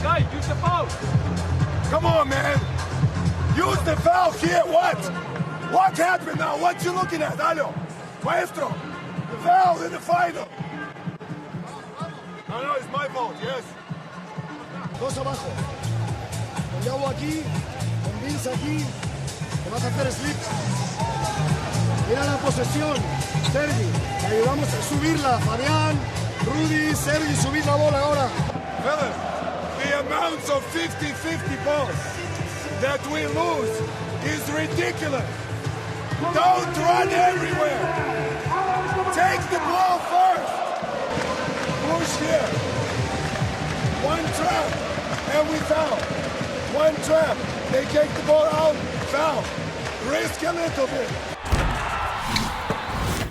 Guy, use the foul. Come on, man. Use the foul here. What? What happened now? What you looking at? Aló. Maestro. The foul in the final. No, it's my fault. Yes. Dos abajo. Con Yago aquí. Con Vince aquí. Te vas a hacer slip. Mira la posesión. Sergi. Te ayudamos a subirla. Fabián, Rudy, Sergi, subir la bola ahora. Fellas, the amounts of 50-50 balls that we lose is ridiculous. Don't run everywhere. Take the ball first. Push here. One trap, and we foul. One trap. They take the ball out, foul. Risk a little bit.